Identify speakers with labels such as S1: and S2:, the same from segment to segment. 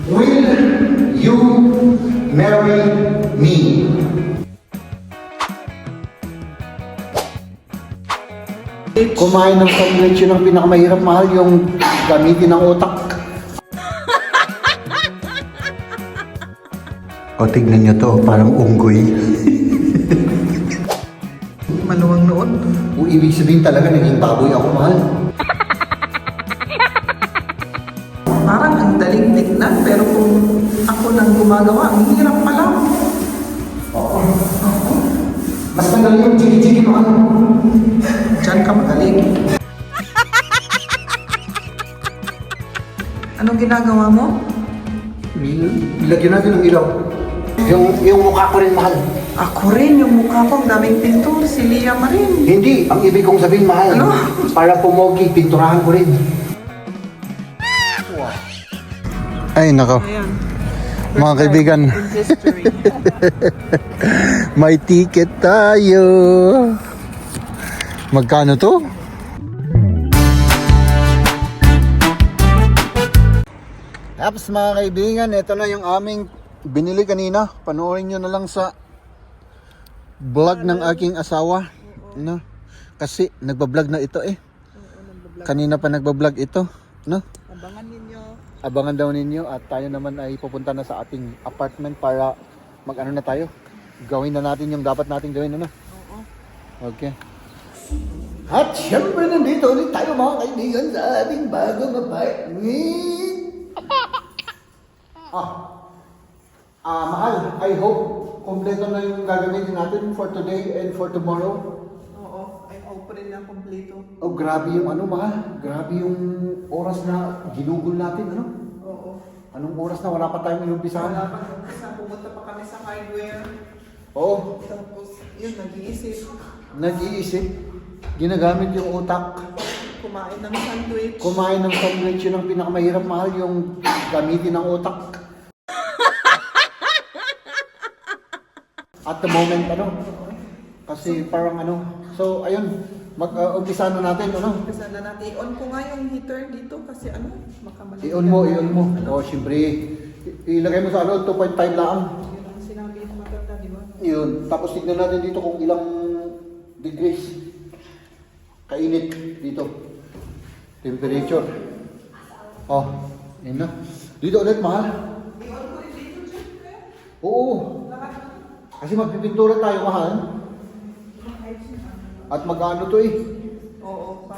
S1: Will you marry me? Kumain ng sandwich, yun ang pinakamahirap, mahal, yung gamitin ng utak. O, tignan nyo to, parang unggoy.
S2: Maluwang noon.
S1: O, ibig sabihin talaga, naging baboy ako, mahal.
S2: Parang ang daling tignan, pero kung ako nang gumagawa, ang hirap pala.
S1: Oo. Mas magaling yung chiki-chiki, mahal.
S2: Diyan ka magaling. Anong ginagawa mo?
S1: Ilagyan natin ng ilaw. Yung mukha ko rin, mahal.
S2: Ako rin, yung mukha ko, ang daming pinto. Si Liam rin.
S1: Hindi, ang ibig kong sabihin, mahal.
S2: Ano?
S1: Para pumogi, pinturahan ko rin. Ay, nako.
S2: Ayan.
S1: Mga kaibigan,
S2: In history.
S1: may ticket tayo. Magkano to? Apps, mga kaibigan, ito na yung aming binili kanina. Panoorin nyo na lang sa vlog ng aking asawa. No? Kasi nagbablog na ito eh. Kanina pa nagbablog ito. No?
S2: Abangan ninyo.
S1: Abangan daw ninyo at tayo naman ay pupunta na sa ating apartment para mag-ano na tayo. Gawin na natin yung dapat natin gawin, ano?
S2: Oo.
S1: Okay. At syempre nandito ulit tayo, mga kaibigan, sa ating bagong apartment. Mahal, I hope kompleto na yung gagamitin natin for today and for tomorrow.
S2: Oo. I hope rin na kompleto.
S1: Oh, grabe yung ano, mahal. Grabe yung oras na ginugol natin, ano?
S2: Oo.
S1: Anong oras na wala pa tayong inumpisahan?
S2: Wala pa isa, pumunta pa kami sa hardware.
S1: Oo.
S2: Tapos, yun, nag-iisip.
S1: Nag-iisip, ginagamit yung utak,
S2: Kumain ng sandwich.
S1: kumain ng sandwich, yun ang pinakamahirap, mahal, yung gamitin ng utak. At the moment, ano, kasi parang ano, so ayun, mag-umpisa na natin, ano,
S2: Kasi na natin, i-on ko nga yung heater dito kasi ano, makamalaki.
S1: i-on mo. O, syempre, ilagay mo sa ano, 2.5 lang.
S2: Yun ang sinabi ng maganda, di ba?
S1: Yun, tapos tignan natin dito kung ilang degrees kainit dito. Temperature. Oh, yun na. Dito ulit, mahal.
S2: I-on ko rin dito, syempre.
S1: Oo. Kasi magpipintura tayo, mahal. At mag-ano to eh.
S2: Oo.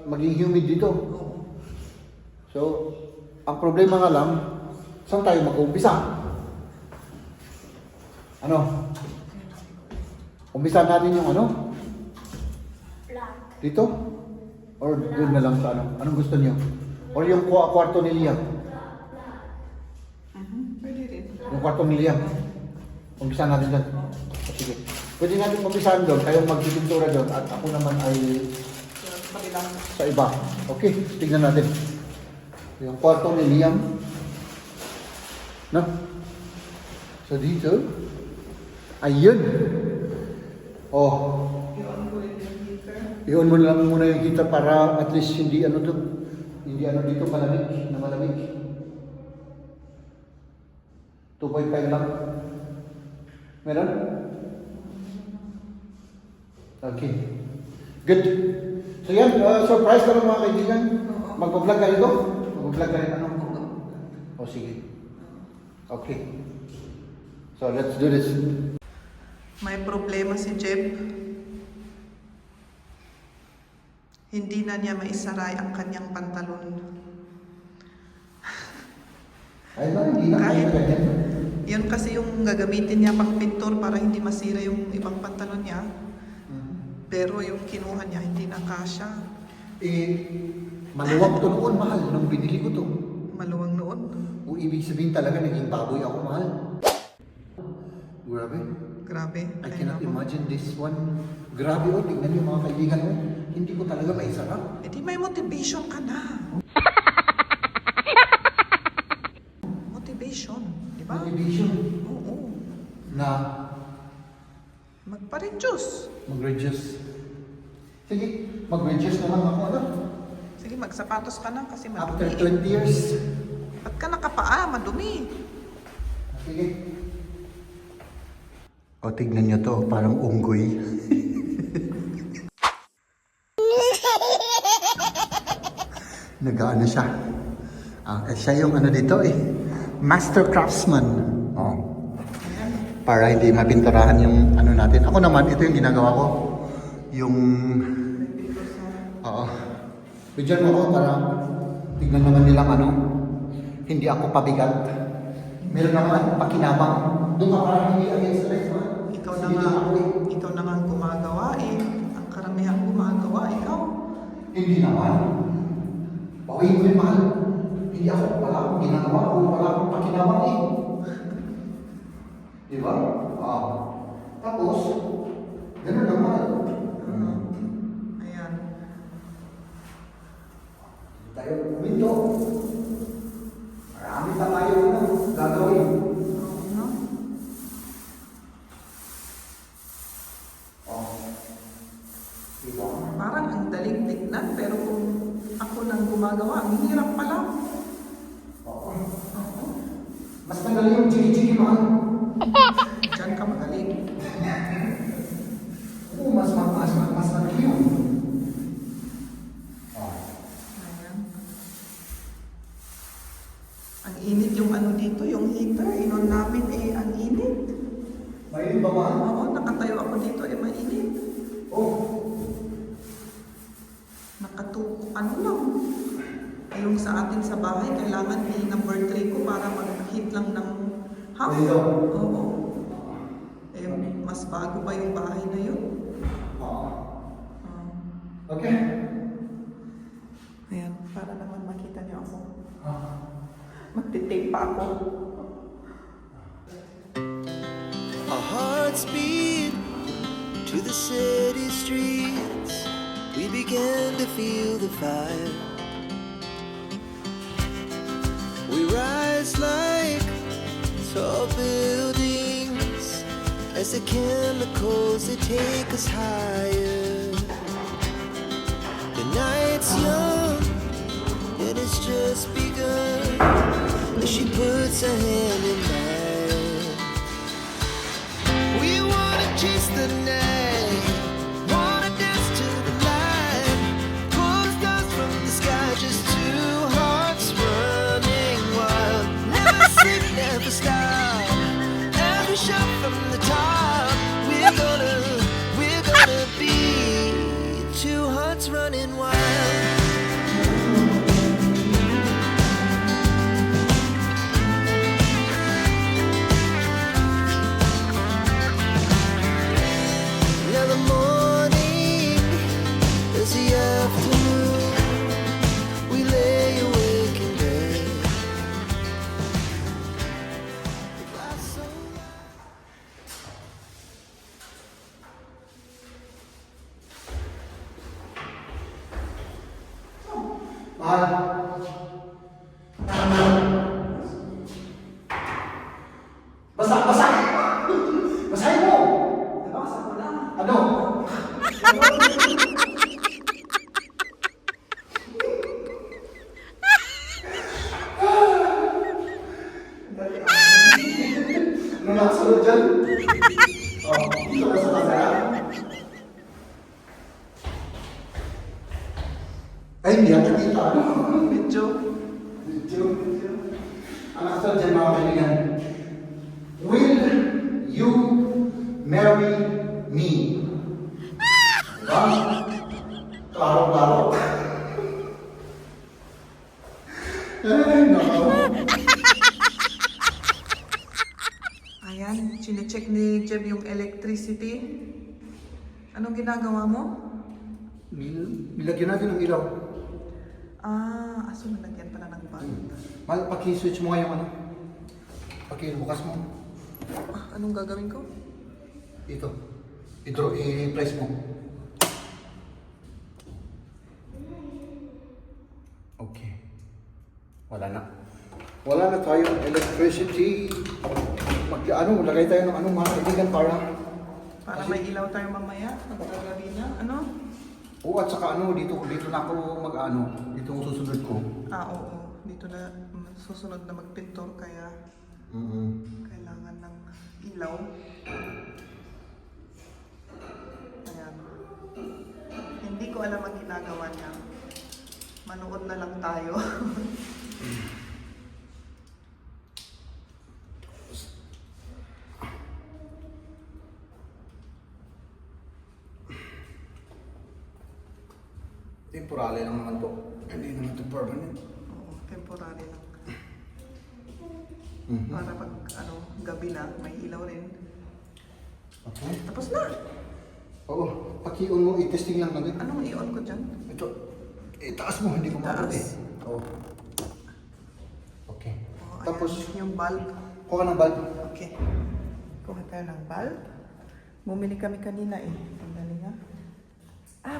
S1: Maging humid dito.
S2: Oo.
S1: So, ang problema nga lang, saan tayo mag-umpisa? Ano? Umpisa natin yung ano? Dito? Or doon na lang sa ano? Anong gusto niyo? Or yung kwarto ni Liam?
S2: Pwede rin.
S1: Yung kwarto ni Liam? Umpisa natin doon. Sige. Pwede natin umpisahan doon, kayong magpipintura doon at ako naman ay
S2: Sa kabilang.
S1: sa iba. Okay, tignan natin. Yung kwarto ni Liam. No? So dito. Ayun. Oh.
S2: I-on ko rin yung heater.
S1: I-on mo lang muna yung heater para at least hindi ano to. Hindi ano dito malamig. Na malamig. 2.5 lang. Meron? Okay. Good. So yan, surprise ka lang mga kaibigan. Mag-vlog ka rin ito? Mag-vlog ka rin ano? O sige. Okay. So let's do this.
S2: May problema si Jeb. Hindi na niya maisaray ang kanyang pantalon.
S1: Ay ba, hindi na
S2: Kahit-
S1: kaya ganyan.
S2: Yun kasi yung gagamitin niya pang pintor para hindi masira yung ibang pantalon niya. Pero yung kinuha niya hindi na kasya.
S1: Maluwag to noon, mahal, nung binili ko to.
S2: Maluwang noon.
S1: O ibig sabihin talaga, naging baboy ako, mahal. Grabe.
S2: Grabe.
S1: I
S2: Kaya
S1: cannot
S2: naman.
S1: imagine this one. Grabe, oh, tingnan niyo mga kaibigan mo. Hindi ko talaga maisarap.
S2: Eh di may motivation ka na. Motivation. Di ba?
S1: Motivation
S2: Oo.
S1: na
S2: Magpa-reduce.
S1: mag-reduce. Sige, mag-reduce na lang ako, ano?
S2: Sige, magsapatos ka na kasi
S1: After
S2: madumi.
S1: 20 years.
S2: Ba't ka nakapag paa, madumi.
S1: Sige. O, tignan nyo to. Parang unggoy. Nag-ano siya. Siya yung ano dito eh. Master craftsman. Oh. Para hindi mapinturahan yung ano natin. Ako naman, ito yung ginagawa ko. Yung... Oo. Bigyan mo ko para tignan naman nilang ano. Hindi ako pabigat. Meron naman pakinabang. Doon ka parang hindi against the rest, man.
S2: Ikaw na nga ang gumagawa eh. Ang karamihan gumagawa, ikaw.
S1: Hindi naman. Bawiin mo rin, mahal. Hindi ako, wala akong ginagawa o wala akong pakinabang eh. Di ba? Tapos, gano'n naman.
S2: Ayan.
S1: Tayo kumito. Marami pa tayo gagawin.
S2: No?
S1: Diba?
S2: Parang ang daling tignan, pero kung ako nang gumagawa, ang hirap pala.
S1: Oo. Mas madali yung chiki-chiki, mahal.
S2: Diyan ka magaling.
S1: Oo, mas madali yun.
S2: Ayan. Ang init yung ano dito, yung heater. Inon namin eh, ang init.
S1: May ba, mahal?
S2: Oo, nakatayo ako dito eh, mainit.
S1: Oh.
S2: Ano lang. Yung sa atin sa bahay, kailangan number 3 ko para mag-heat lang ng half. Oo. Eh, mas bago pa yung bahay na yun.
S1: Okay.
S2: Ayan, para naman makita niyo ako. Magtitape pa ako.
S3: Our hearts beat to the city streets. We began to feel the fire. We rise like tall buildings as the chemicals they take us higher. The night's young and it's just begun as she puts her hand in mine. We wanna chase the night, wanna dance to the light, pull the stars from the sky, just two hearts running wild. Never sleep, never stop, every shot from the top. We're gonna be two hearts running wild. Now the morning is the afternoon. We lay awake in bed. The glass so
S1: Mahal. Basa! Basahin mo!
S2: Nabasa ko lang.
S1: Ano? Ano nakasunod dyan? Dito ka sa kamera. Ay, hindi ako kita.
S2: Medyo.
S1: Ang nakasunod dyan, mga kaibigan. Will you marry me? Diba? Klaro. Ay, nako.
S2: Ayan, chinecheck ni Jeb yung electricity. Anong ginagawa mo?
S1: Nilagyan natin ng ilaw.
S2: Aso nalagyan pala ng bulb.
S1: Mahal, paki-switch mo nga yung ano. Bukas mo.
S2: Anong gagawin ko?
S1: Ito. I-press mo. Okay. Wala na tayong electricity. Lagay tayo ng mga kaibigan para...
S2: Para may ilaw tayo mamaya, pagkagabi na. Ano?
S1: Oo, at saka dito na ako dito ang susunod ko.
S2: Oo. Dito na susunod na magpintor kaya kailangan ng ilaw. Ayan. Hindi ko alam ang ginagawa niya. Manood na lang tayo.
S1: Temporary lang naman to. Hindi naman to permanent.
S2: Oo, temporary lang. Para pag gabi na, may ilaw rin.
S1: Okay.
S2: Tapos na!
S1: Oo, paki-on mo, i-testing lang natin.
S2: Anong i-on ko dyan?
S1: Ito, itaas mo, hindi ko mabot eh.
S2: Taas.
S1: Oo. Okay.
S2: Oo,
S1: Tapos,
S2: ayan, yung bulb.
S1: kuha ng bulb.
S2: Okay. Kuha tayo ng bulb. Bumili kami kanina eh. Ang galing nga.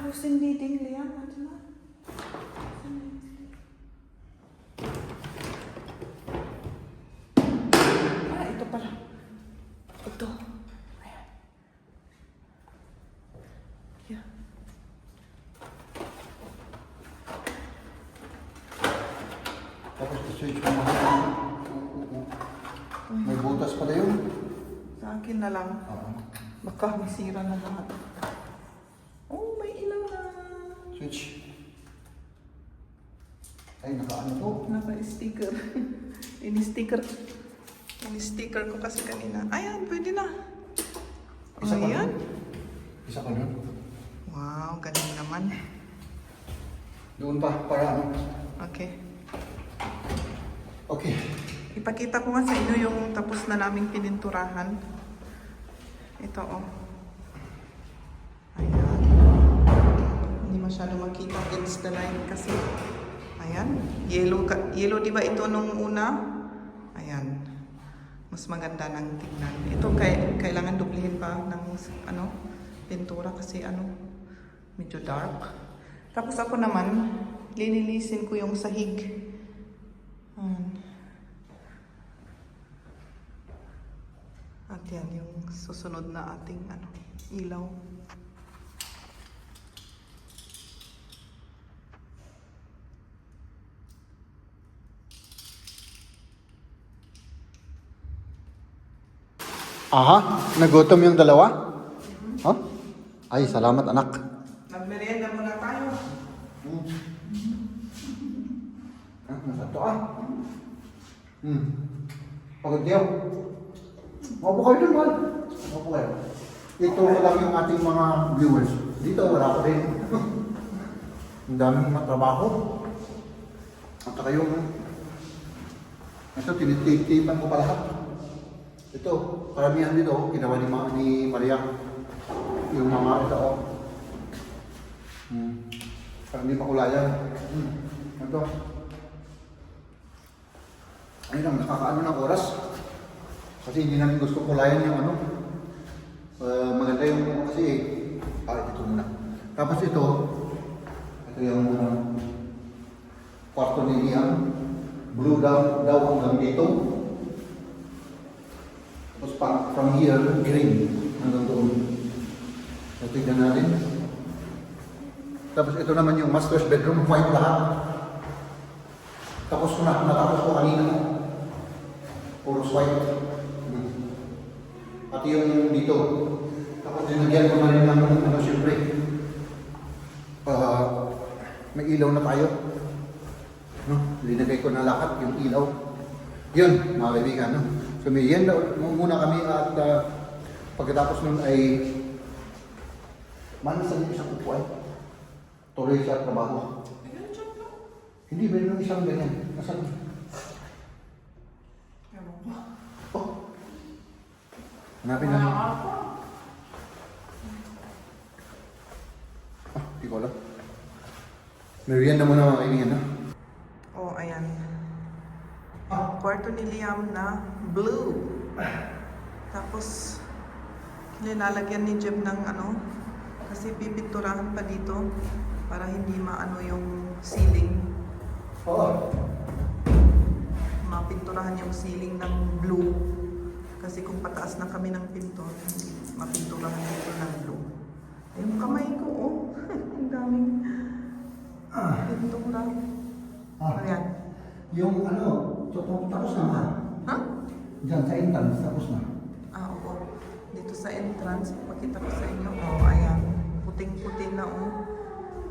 S2: Was hindi ding Liam. Ano na? Ito pala. Ito. Ayan. Yeah.
S1: Tapos, switch mo mga. May butas pala yun.
S2: Sa akin na lang.
S1: Oo.
S2: Baka masira na lahat. Oh, may ilaw na.
S1: Switch. Ay, naka-ano to?
S2: Naka-sticker. Ini-sticker ko kasi kanina. Ayan, pwede na.
S1: Isa pa
S2: Ayan.
S1: nun. Isa pa nun.
S2: Wow, galing naman.
S1: Doon pa, para ano.
S2: Okay.
S1: Okay.
S2: Ipakita ko nga sa inyo yung tapos na naming pininturahan. Ito oh. Ayan. Hindi masyado makita against the line kasi. Ayan. Yellow di ba ito nung una? Ayan. Mas maganda ng tingnan. Ito kailangan dublihin pa ng pintura kasi medyo dark. Tapos ako naman, linilisin ko yung sahig. Ayan. At yan yung susunod na ating ilaw.
S1: Aha, nagutom yung dalawa? Huh? Ay, salamat anak.
S2: Magmerienda muna tayo.
S1: Nasa to Pagod niyo. Maupo kayo dun, Mal. Maupo kayo. Ito lang yung ating mga viewers. Dito, wala ko rin. Ang daming matrabaho. At saka yung... Ito, tinitipan ko pa lahat. Ito, karamihan dito, ginawa ni Maria. Yung mga ito, Parang hindi makulayan. Ito. Ayun lang, nakakaano ng oras. Kasi hindi namin gusto kulayan yung maganda yung kasi ito muna. Tapos ito yung kwarto ni Ian. Blue daw hanggang dito. Tapos from here, green hanggang doon. So tignan natin. Tapos ito naman yung master's bedroom, white lahat. Tapos ko natapos ko kanina. Puro white. Pati yung dito. Tapos dinagyan ko na rin ng siyempre. May ilaw na tayo. Linagay ko na lahat yung ilaw. Yun, mga kaibigan. So may yan muna kami at pagkatapos nun ay manasan yung isang upuan. Tuloy sa trabaho. Hindi, meron ng isang ganyan. Nasaan? Oh. Hanapin namin. Di ko alam. Merienda muna mga kaibigan,
S2: Oh, ayan. Kwarto ni Liam na blue. Tapos, nilalagyan ni Jeb ng kasi pipinturahan pa dito para hindi maano yung ceiling.
S1: Oo.
S2: Mapinturahan yung ceiling ng blue. Kasi kung pataas na kami ng pinto, hindi mapinturahan dito ng blue. Yung kamay ko, oh. Ang daming pintura. Ayan.
S1: Yung tapos na mahal.
S2: Ha?
S1: Diyan sa entrance, tapos na.
S2: Oo. Dito sa entrance, pakita ko sa inyo. Oh, ayan. Puting-puti na oh.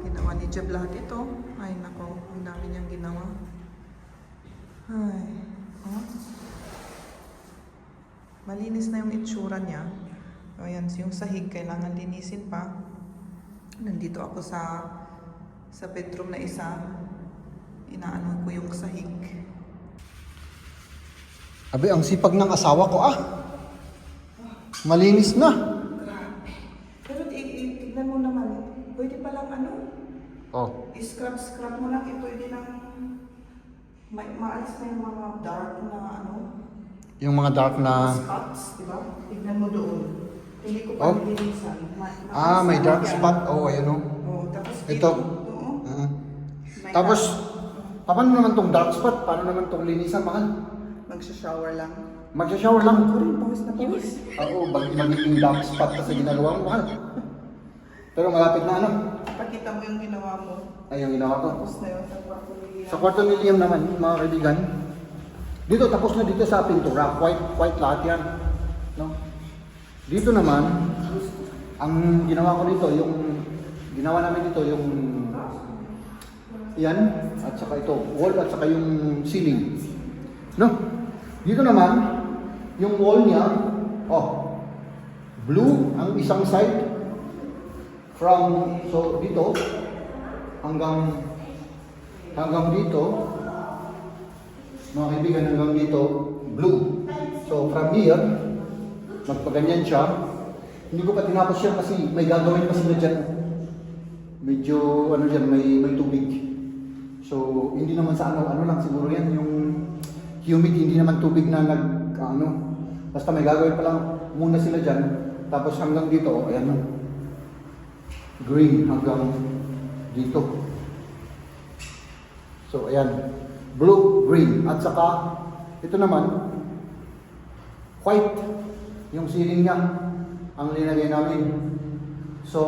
S2: Ginawa ni Jeb lahat ito. Ay, nako. Ang dami niyang ginawa. Ay. Oh. Malinis na yung itsura niya. O yan, yung sahig kailangan linisin pa. Nandito ako sa bedroom na isa. Inaano ko yung sahig.
S1: Abi, ang sipag ng asawa ko Malinis na.
S2: Pero tignan mo naman, pwede palang ano,
S1: Oh.
S2: i-scrub mo lang ito, hindi nang maalis na yung mga dark na ano,
S1: Yung mga dark na...
S2: spots, di ba? Tignan mo doon. Hindi ko
S1: Oh.
S2: pa nilinisan.
S1: may dark spot. Oh, ayan oh.
S2: Oo, tapos
S1: Ito.
S2: dito, oo, may
S1: Tapos,
S2: dark.
S1: paano naman tong dark spot? Paano naman tong linisan, mahal?
S2: Magsha-shower lang.
S1: Magsha-shower lang.
S2: Ako rin, pawis na pawis.
S1: Oo, magiging dark spot kasi ginagawa mo, mahal. Pero malapit na ano?
S2: Pakita mo yung ginawa mo.
S1: Ay, yung ginawa ko.
S2: Tapos na yun sa kwarto ni Liam.
S1: Sa kwarto ni Liam naman, mga kaibigan, dito, tapos na dito sa pintura. White lahat yan. No? Dito naman, ang ginawa ko dito, ginawa namin dito, yung yan, at saka ito, wall, at saka yung ceiling. No? Dito naman, yung wall niya, blue ang isang side, so dito, hanggang dito, mga kaibigan, hanggang dito, blue. So from here, magpaganyan siya. Hindi ko pa tinapos yan kasi may gagawin pa sila dyan. Medyo, may tubig. So, hindi naman sa ano lang siguro yan, yung humid, hindi naman tubig na basta may gagawin pa lang muna sila dyan. Tapos hanggang dito, ayan, green hanggang dito. So, ayan. Blue, green, at saka ito naman white yung ceiling niya ang linagay namin. So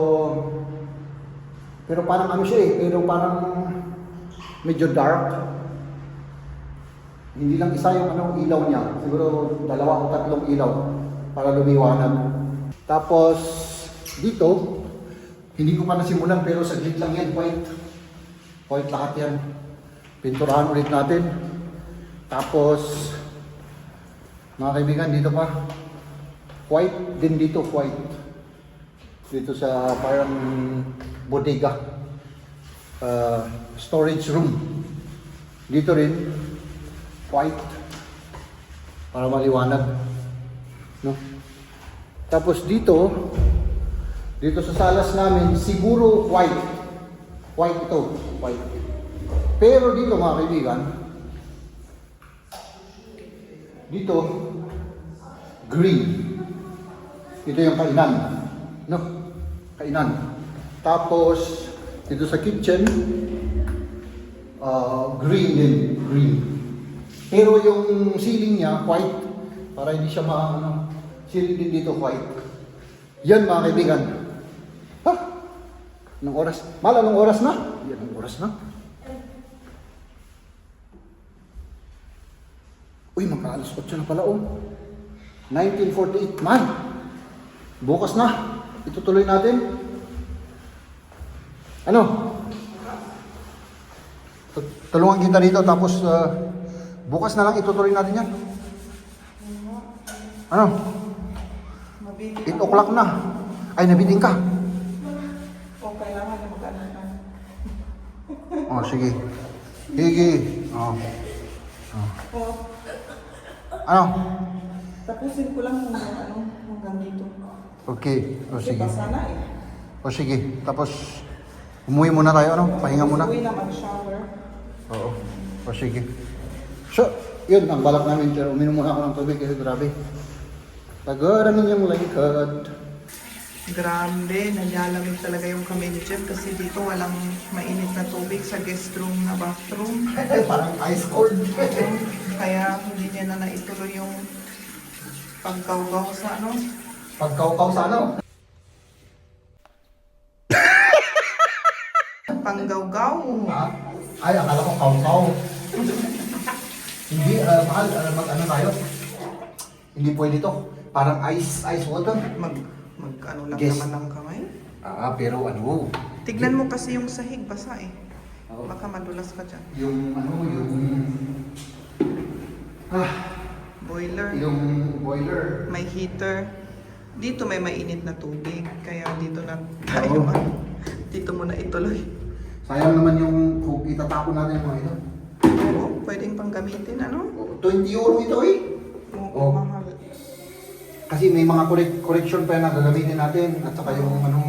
S1: pero parang pero parang medyo dark. Hindi lang isa yung ilaw niya, siguro 2 o 3 ilaw para lumiwanag. Tapos dito hindi ko pa nasimulan pero saglit lang yan, white lahat yan. Pinturahan ulit natin. Tapos, mga kaibigan, dito pa. White, din dito white. Dito sa parang bodega. Storage room. Dito rin, white. Para maliwanag. No? Tapos dito sa salas namin, siguro white. White ito, white. Pero dito mga kaibigan, dito, green. Ito yung kainan. No? Kainan. Tapos, dito sa kitchen, green din. Green. Pero yung ceiling niya, white. Para hindi siya ceiling din dito, white. Yan mga kaibigan. Anong oras? Mahal, anong oras na? Yan, anong oras na? Uy, magka-alas 8 na pala 1948, man. Bukas na. Itutuloy natin. Ano? Tulungan kita dito tapos bukas na lang itutuloy natin yan. Ano? 8 o'clock na. Ay, nabiting ka.
S2: O, kailangan na mag-ano.
S1: Oh, sige. Sige. Oh.
S2: O,
S1: Ano?
S2: tapusin ko lang hanggang dito.
S1: Okay. O,
S2: Kasi
S1: sige.
S2: basa na
S1: O, sige. Tapos, umuwi muna tayo, Pahinga muna.
S2: Uwi na mag-shower.
S1: Oo. O, sige. So, yun, ang balak namin. Pero uminom muna ako ng tubig kasi grabe. Tagaran ninyong lingkad.
S2: Grabe, nagyalamig talaga yung kami ni Jeff kasi dito walang mainit na tubig sa guest room na bathroom.
S1: Parang ice cold.
S2: Kaya hindi niya na naituloy yung pagkawgaw sa
S1: Pagkaukaw sa
S2: Panggawgaw.
S1: Ha? Ay, akala ko kaukaw. Hindi, mahal, mag-ano tayo? Hindi pwede to. Parang ice water.
S2: Mag-ano lang
S1: Yes.
S2: naman ang kamay.
S1: Pero ano?
S2: Tignan mo kasi yung sahig, basa eh.
S1: Oo.
S2: Baka madulas ka dyan.
S1: Yung ano,
S2: Boiler.
S1: yung boiler.
S2: May heater. Dito may mainit na tubig. Kaya dito na tayo.
S1: Oo.
S2: Dito muna ituloy.
S1: Sayang naman yung kung itatapon natin yung mga ito.
S2: Oo, pwedeng pang gamitin, ano?
S1: 20 euro ito eh.
S2: Oo,
S1: Oh.
S2: mahal.
S1: Kasi may mga correction pa na gagamitin natin. At saka yung ano,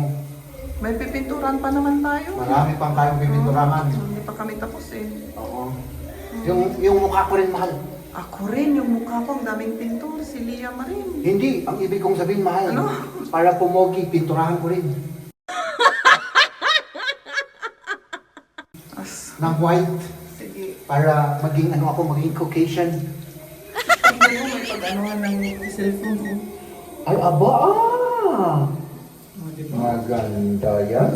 S2: May pipinturan pa naman tayo.
S1: marami pang tayong pipinturahan.
S2: Hindi pa kami tapos eh.
S1: Oo. Yung mukha ko rin mahal.
S2: Ako rin, yung mukha ko, ang daming pintor. Si Lia Marin.
S1: Hindi, ang ibig kong sabihin mahal.
S2: Ano?
S1: Para pumogi, pinturahan ko rin. Ng white.
S2: Sige.
S1: Para maging ano ako, maging Caucasian.
S2: Tingnan mo, may pag-anuhan ng cellphone ko.
S1: Ay, aba
S2: Oh, diba?
S1: Maganda yan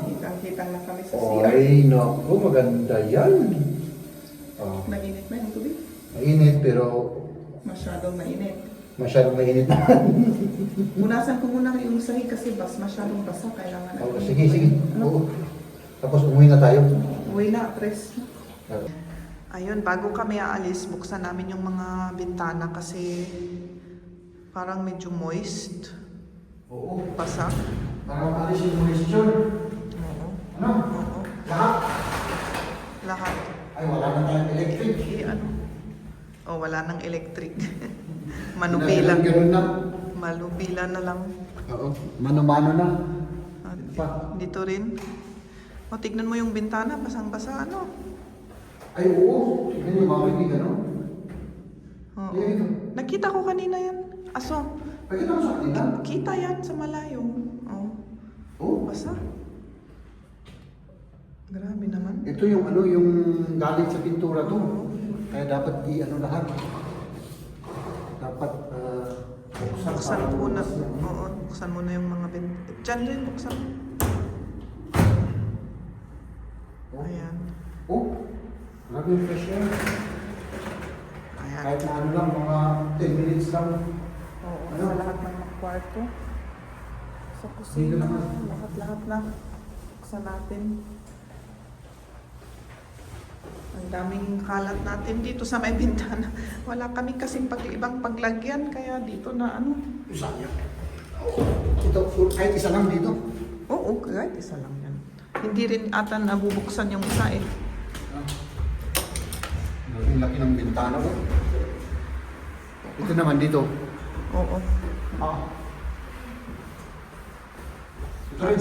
S2: Kitang-kitang na kami sa siya.
S1: Ay, naku, maganda yan.
S2: Mainit na yung tubig.
S1: Mainit pero
S2: Masyadong mainit.
S1: masyadong mainit na.
S2: Punasan ko muna yung sahig kasi masyadong basa. Kailangan
S1: Oh,
S2: natin-
S1: sige, sige.
S2: Ano?
S1: Oo. Tapos umuwi na tayo.
S2: Uwi na, press. Ayun, bago kami aalis, buksan namin yung mga bintana kasi parang medyo moist.
S1: Oo.
S2: Basa.
S1: Para maalis yung moisture.
S2: Oo.
S1: Ano?
S2: Oo.
S1: Lahat.
S2: Lahat.
S1: Ay, wala na tayong electric.
S2: Ano? Oh, wala nang electric. Manubila.
S1: Ganun na.
S2: Malubila na lang.
S1: Oo. Mano-mano na.
S2: Ah,
S1: Pa.
S2: dito rin. O, tignan mo yung bintana, basang-basa, ano?
S1: Ay, oo. Tignan niyo mga kaibigan, no?
S2: Oo.
S1: Dito.
S2: Nakita ko kanina yan. Aso,
S1: Pagkita mo sa kanila.
S2: kita yan sa malayo. Oh,
S1: Oo.
S2: basa. Grabe naman.
S1: Ito yung ano, yung galing sa pintura to. Kaya dapat i-ano lahat. Dapat
S2: Buksan mo na. Oo, buksan mo na yung mga bintana. Diyan rin, buksan mo. Ayan.
S1: Oh, grabe yung fresh air.
S2: Ayan.
S1: Kahit na ano lang, mga 10 minutes lang.
S2: Oo,
S1: Ano?
S2: sa lahat ng mga kwarto. Sa
S1: Dito
S2: kusina,
S1: naman.
S2: lahat-lahat na. Buksan natin. Ang daming kalat natin dito sa may bintana. Wala kami kasing ibang paglagyan, kaya dito na ano.
S1: Isa niya. Ito, kahit isa lang dito.
S2: Oo, kahit isa lang yan. Hindi rin ata nabubuksan yung isa eh.
S1: Ang laki ng bintana ko. Ito naman dito.
S2: Oo.
S1: Ito rin.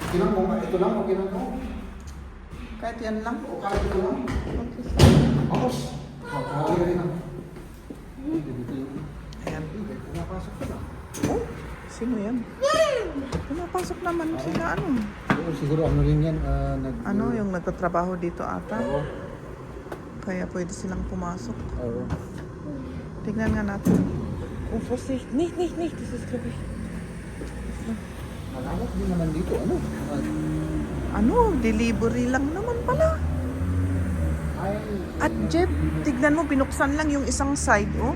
S1: Ito lang, okay lang to.
S2: Kahit yan lang.
S1: O kahit ito lang.
S2: Okay.
S1: Tapos, okay rin lang.
S2: Ayan.
S1: Pumapasok ka na.
S2: Oh, sino yan? Pumapasok naman sila ano.
S1: Oo, siguro ano rin yan.
S2: Ano, yung nagtatrabaho dito ata.
S1: Oo.
S2: Kaya pwede silang pumasok.
S1: Oo.
S2: Tignan nga natin. Oh, Jose. Nee, this is grabe.
S1: Malawak din naman dito.
S2: Ano, delivery lang naman pala.
S1: Ay,
S2: At Jeff, tignan mo, binuksan lang yung isang side, oh.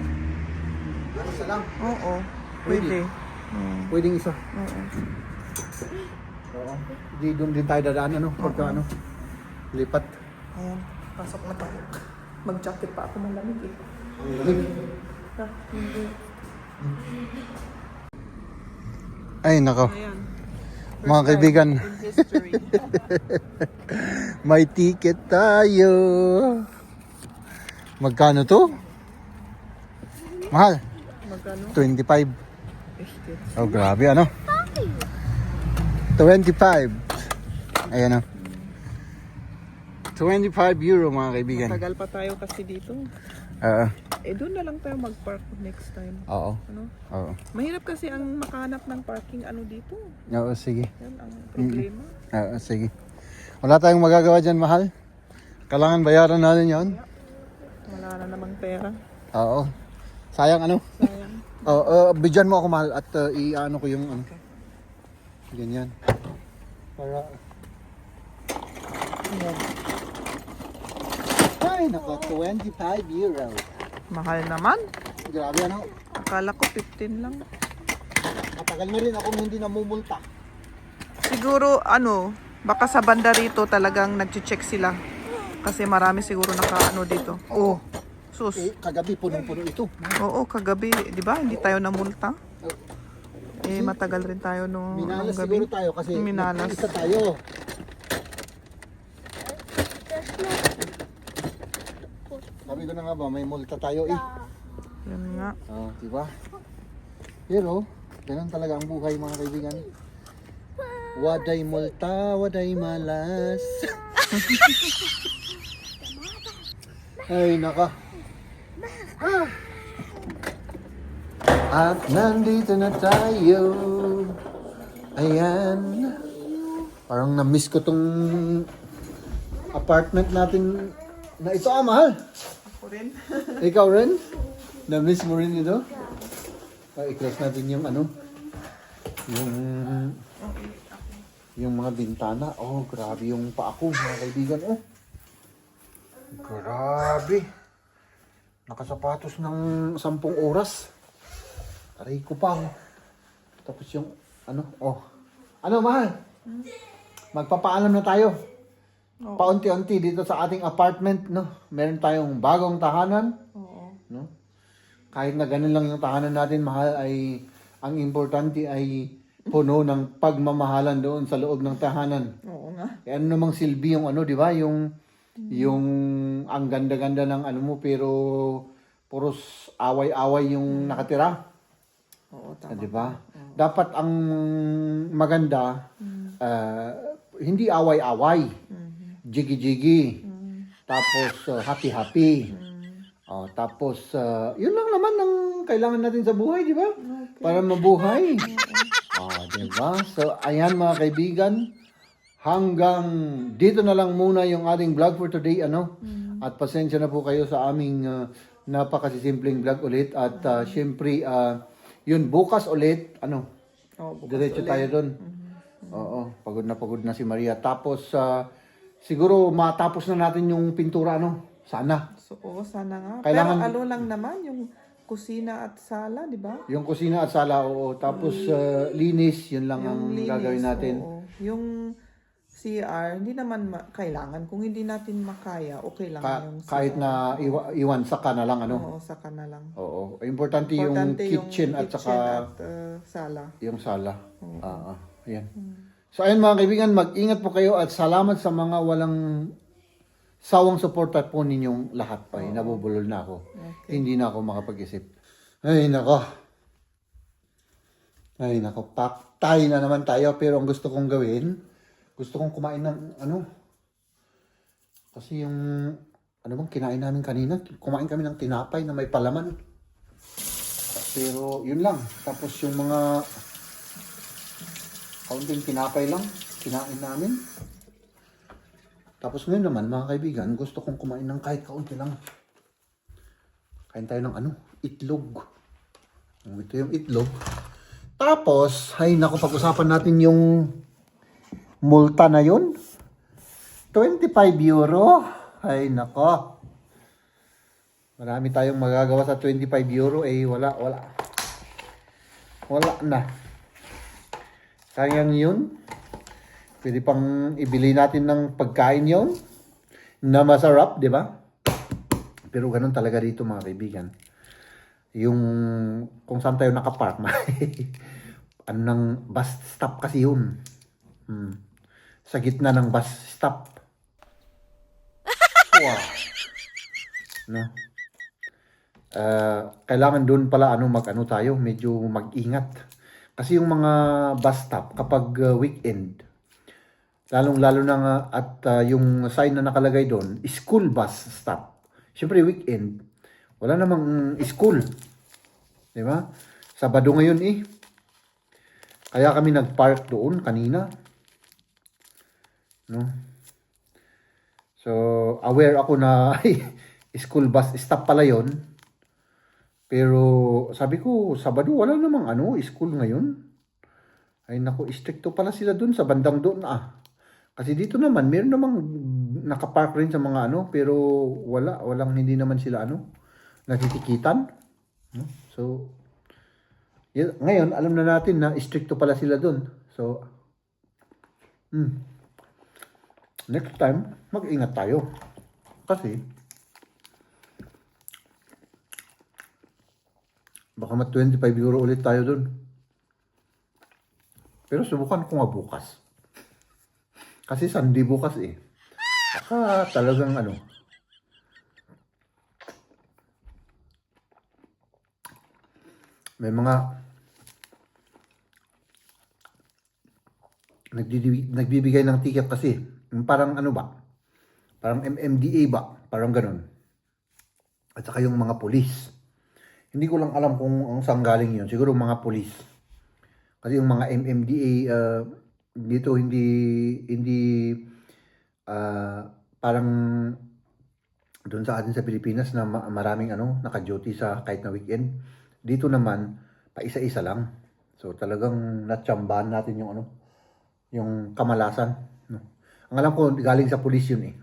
S1: isa lang.
S2: Oo,
S1: Pwede.
S2: pwede. Oo.
S1: Pwedeng isa.
S2: Oo.
S1: Oo. Di doon din tayo dadaan, ano? Pagka ano, lipat.
S2: Ayan, pasok na tayo. Mag-jacket pa ako, malamig eh.
S1: Ang lamig.
S2: Ah, hindi.
S1: Ay, nako.
S2: Ayan.
S1: Mga
S2: First
S1: kaibigan.
S2: time in history.
S1: May ticket tayo. Magkano to? Mahal.
S2: Magkano?
S1: 25.
S2: Estate.
S1: Oh, grabe ano? 25. Ayan o. 25 euro mga kaibigan.
S2: Matagal pa tayo kasi dito.
S1: Oo.
S2: Eh, doon na lang tayo mag-park next time.
S1: Oo.
S2: Ano?
S1: Oo.
S2: Mahirap kasi ang makahanap ng parking ano dito.
S1: Oo, sige.
S2: Yan ang problema.
S1: Oo, sige. Wala tayong magagawa dyan, mahal. Kailangan bayaran natin yon.
S2: Wala na namang pera.
S1: Oo. Sayang ano?
S2: Sayang.
S1: Oo, bigyan mo ako, mahal. At i-ano ko yung ano. Ganyan. Para Ay, nako, 25 euro.
S2: Mahal naman.
S1: Grabe ano,
S2: Akala ko 15 lang.
S1: matagal na rin akong hindi namumulta.
S2: Siguro baka sa banda rito talagang nag-check sila. Kasi marami siguro naka dito. Oh, sus.
S1: Eh, kagabi punong-puno ito.
S2: Oo, kagabi, 'di ba? Hindi tayo namulta. Eh matagal rin tayo nung
S1: Minalas
S2: gabi.
S1: siguro tayo kasi
S2: Minalas.
S1: isa tayo. Sabi ko na nga ba, may multa tayo eh.
S2: Yan nga.
S1: Diba? Pero, ganun talaga ang buhay mga kaibigan. Waday multa, waday malas. Ay, naka. At nandito na tayo. Ayan. Parang na-miss ko tong apartment natin na ito, mahal.
S2: Ako rin.
S1: Ikaw rin? Na-miss mo rin ito? I-close natin yung yung mga bintana. Oh, grabe yung paa ko, mga kaibigan. Oh. Grabe. Nakasapatos ng 10 oras. Aray ko pa. Oh. Tapos yung, mahal? Magpapaalam na tayo.
S2: Oo.
S1: Paunti-unti dito sa ating apartment, no? Meron tayong bagong tahanan,
S2: Oo.
S1: no? Kahit na ganun lang yung tahanan natin, mahal, ay ang importante ay puno ng pagmamahalan doon sa loob ng tahanan.
S2: Oo nga.
S1: Eh, ano namang silbi yung di ba? Yung ang ganda-ganda ng mo, pero puros away-away yung nakatira.
S2: Oo, tama.
S1: Di ba? Dapat ang maganda, hindi away-away. Jiggy-jiggy. Tapos happy-happy. Tapos yun lang naman ang kailangan natin sa buhay, di ba? Para mabuhay. Di ba? So ayan mga kaibigan, hanggang dito na lang muna yung ating vlog for today, At pasensya na po kayo sa aming napakasisimpleng vlog ulit at syempre yun bukas ulit,
S2: Oo, bukas
S1: diretso
S2: ulit.
S1: tayo doon. Oo, pagod na si Maria. Tapos siguro matapos na natin yung pintura, Sana.
S2: So, sana nga.
S1: Kailangan-
S2: Pero lang naman yung kusina at sala, di ba?
S1: Yung kusina at sala, oo. Tapos linis, yun lang ang
S2: linis,
S1: gagawin natin.
S2: oo. Yung CR, hindi naman kailangan. Kung hindi natin makaya, okay lang yung CR.
S1: Kahit na iwan saka na lang,
S2: Oo, saka na lang.
S1: Oo. Importante yung kitchen at saka
S2: at, sala.
S1: yung sala. Ayan. So ayun mga kaibigan, mag-ingat po kayo at salamat sa mga walang sawang suporta po ninyong lahat pa. Nabubulol na ako.
S2: Okay.
S1: Hindi na ako makapag-isip. Ay nako. Paktay na naman tayo pero ang gusto kong gawin, gusto kong kumain ng kasi yung bang kinain namin kanina, kumain kami ng tinapay na may palaman. Pero yun lang. Tapos yung mga kaunting tinapay lang, kinain namin. Tapos ngayon naman, mga kaibigan, gusto kong kumain ng kahit kaunti lang. Kain tayo ng itlog. Ito yung itlog. Tapos, pag-usapan natin yung multa na yun. 25 euro. Ay, nako. Marami tayong magagawa sa 25 euro. Wala. Wala na. Sayang yun. Pwede pang ibili natin ng pagkain yun na masarap, di ba? Pero ganun talaga dito mga kaibigan. Yung kung saan tayo nakapark, ng bus stop kasi yun. Sa gitna ng bus stop. Wow. No? Kailangan doon pala tayo, medyo mag-ingat. Kasi yung mga bus stop kapag weekend, lalong-lalo na nga at yung sign na nakalagay doon, school bus stop. Siyempre weekend, wala namang school. Di ba? Sabado ngayon Kaya kami nag-park doon kanina. No? So, aware ako na school bus stop pala yon. Pero sabi ko, Sabado wala namang school ngayon. Ay naku, stricto pala sila doon sa bandang doon Kasi dito naman, meron namang nakapark rin sa mga ano, pero walang hindi naman sila ano, natitikitan. No? So, ngayon, alam na natin na stricto pala sila dun. So, next time, mag-ingat tayo. Kasi, baka mat 25 euro ulit tayo dun. Pero subukan ko nga bukas. Kasi Sunday bukas eh. Baka talagang ano. May mga nagbibigay ng ticket kasi. Parang ano ba? Parang MMDA ba? Parang ganun. At saka yung mga pulis. Hindi ko lang alam kung ang saan galing yun. Siguro mga pulis. Kasi yung mga MMDA dito hindi parang doon sa atin sa Pilipinas na maraming ano naka-duty sa kahit na weekend. Dito naman paisa-isa lang. So talagang natsambahan natin yung ano yung kamalasan, no. Ang alam ko galing sa pulis yun eh.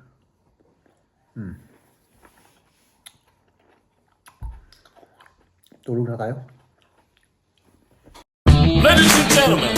S1: Tulog na tayo.
S4: Ladies and gentlemen,